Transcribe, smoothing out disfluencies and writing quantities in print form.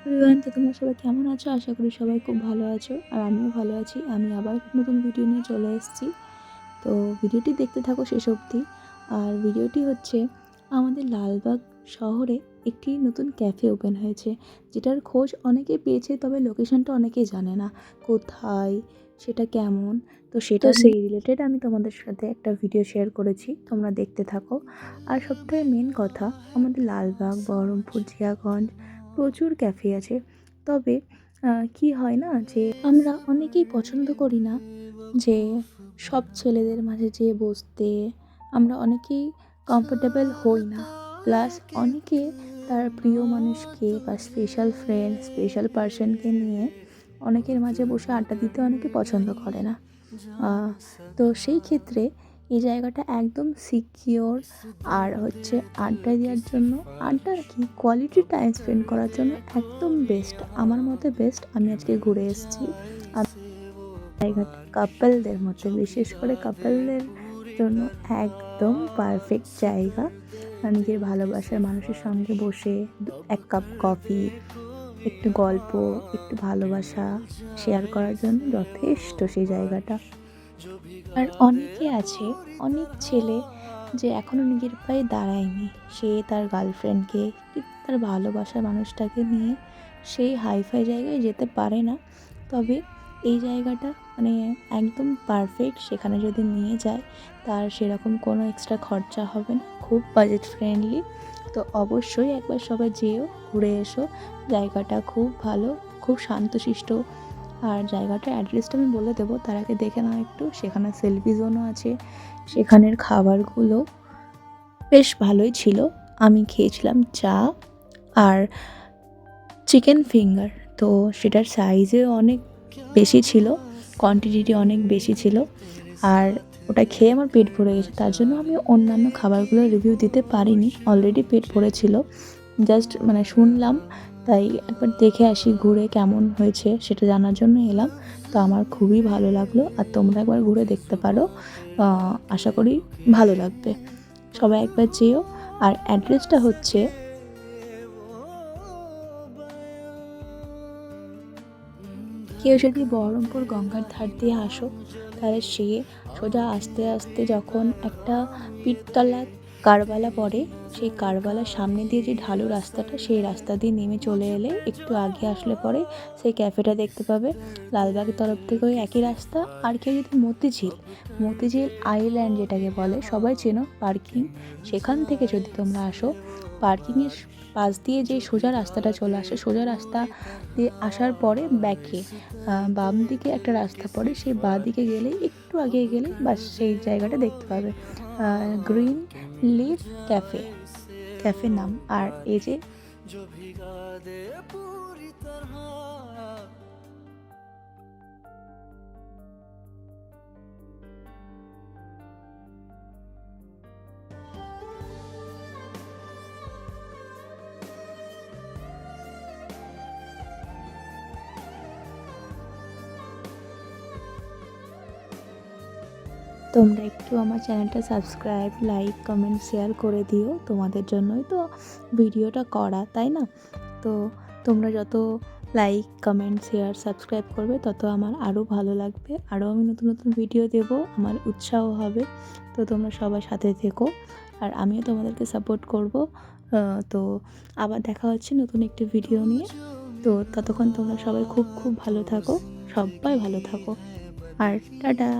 Everyone, তো তোমরা সবাই কেমন আছো? আশা করি সবাই খুব ভালো আছো, আর আমিও ভালো আছি। আমি আবার নতুন ভিডিও নিয়ে চলে এসেছি। তো ভিডিওটি দেখতে থাকো শেষ অবধি। আর ভিডিওটি হচ্ছে আমাদের লালবাগ শহরে একটি নতুন ক্যাফে ওপেন হয়েছে, যেটার খোঁজ অনেকে পেয়েছে, তবে লোকেশনটা অনেকেই জানে না কোথায়, সেটা কেমন। তো সেটা সেই রিলেটেড আমি তোমাদের সাথে একটা ভিডিও শেয়ার করেছি, তোমরা দেখতে থাকো। আর সবথেকে মেন কথা, আমাদের লালবাগ, বহরমপুর, জিয়াগঞ্জ প্রচুর ক্যাফে আছে। তবে কি হয় না, যে আমরা অনেকেই পছন্দ করি না যে সব ছেলেদের মাঝে যেয়ে বসতে। আমরা অনেকেই কমফোর্টেবল হই না। প্লাস অনেকে তার প্রিয় মানুষকে বা স্পেশাল ফ্রেন্ড, স্পেশাল পার্সনকে নিয়ে অনেকের মাঝে বসে আড্ডা দিতে অনেকে পছন্দ করে না। তো সেই ক্ষেত্রে এই জায়গাটা একদম সিকিওর, আর হচ্ছে আড্ডা দেওয়ার জন্য, আড্ডা কি কোয়ালিটি টাইম স্পেন্ড করার জন্য একদম বেস্ট, আমার মতে বেস্ট। আমি আজকে ঘুরে এসেছি। জায়গাটা কাপলদের মধ্যে, বিশেষ করে কাপলদের জন্য একদম পারফেক্ট জায়গা। নিজের ভালোবাসার মানুষের সঙ্গে বসে এক কাপ কফি, একটু গল্প, একটু ভালোবাসা শেয়ার করার জন্য যথেষ্ট সেই জায়গাটা। আর অনেকে আছে, অনেক ছেলে যে এখনও নিজের পায়ে দাঁড়ায়নি, সে তার গার্লফ্রেন্ডকে কি তার ভালোবাসার মানুষটাকে নিয়ে সেই হাইফাই জায়গায় যেতে পারে না। তবে এই জায়গাটা মানে একদম পারফেক্ট। সেখানে যদি নিয়ে যায়, তার সেরকম কোনো এক্সট্রা খরচা হবে না, খুব বাজেট ফ্রেন্ডলি। তো অবশ্যই একবার সবাই যেও, ঘুরে এসো। জায়গাটা খুব ভালো, খুব শান্তশিষ্ট। আর জায়গাটার অ্যাড্রেসটা আমি বলে দেবো, তার আগে দেখে নাও একটু। সেখানে সেলফি জোনও আছে। সেখানের খাবারগুলো বেশ ভালোই ছিল। আমি খেয়েছিলাম চা আর চিকেন ফিঙ্গার। তো সেটার সাইজে অনেক বেশি ছিল, কোয়ান্টিটি অনেক বেশি ছিল। আর ওটা খেয়ে আমার পেট ভরে গেছে, তার জন্য আমি অন্যান্য খাবারগুলোর রিভিউ দিতে পারিনি। অলরেডি পেট ভরেছিল, জাস্ট মানে শুনলাম, তাই একবার দেখে আসি ঘুরে কেমন হয়েছে সেটা জানার জন্য এলাম। তো আমার খুবই ভালো লাগলো, আর তোমরা একবার ঘুরে দেখতে পারো। আশা করি ভালো লাগবে। সবাই একবার যেও। আর অ্যাড্রেসটা হচ্ছে, কেউ যদি বহরমপুর গঙ্গার ধার দিয়ে আসো, তাহলে সে সোজা আস্তে আস্তে যখন একটা পিঠতলা কারবালা পড়ে, সেই কারবালার সামনে দিয়ে যে ঢালু রাস্তাটা, সেই রাস্তা দিয়ে নেমে চলে এলে একটু আগে আসলে পরে সেই ক্যাফেটা দেখতে পাবে। লালবাগের তরফ থেকে ওই একই রাস্তা। আর কেউ যদি মতিঝিল আইল্যান্ড যেটাকে বলে, সবাই চেনো, পার্কিং, সেখান থেকে যদি তোমরা আসো, পার্কিংয়ের পাশ দিয়ে যে সোজা রাস্তাটা চলে আসে, সোজা রাস্তা দিয়ে আসার পরে ব্যাকে বাম দিকে একটা রাস্তা পড়ে, সেই বাঁ দিকে গেলে, একটু আগে গেলে বাস সেই জায়গাটা দেখতে পাবে। গ্রিন লিফ ক্যাফে নাম। আর এই যে তোমরা একটু আমার চ্যানেলটা সাবস্ক্রাইব, লাইক, কমেন্ট, শেয়ার করে দিও। তোমাদের জন্যই তো ভিডিওটা করা, তাই না? তো তোমরা যত লাইক, কমেন্ট, শেয়ার, সাবস্ক্রাইব করবে, তত আমার আরও ভালো লাগবে, আরও আমি নতুন নতুন ভিডিও দেবো, আমার উৎসাহ হবে। তো তোমরা সবার সাথে থেকো, আর আমিও তোমাদেরকে সাপোর্ট করব। তো আবার দেখা হচ্ছে নতুন একটি ভিডিও নিয়ে। তো ততক্ষণ তোমরা সবাই খুব খুব ভালো থাকো, সবাই ভালো থাকো। আর টাটা।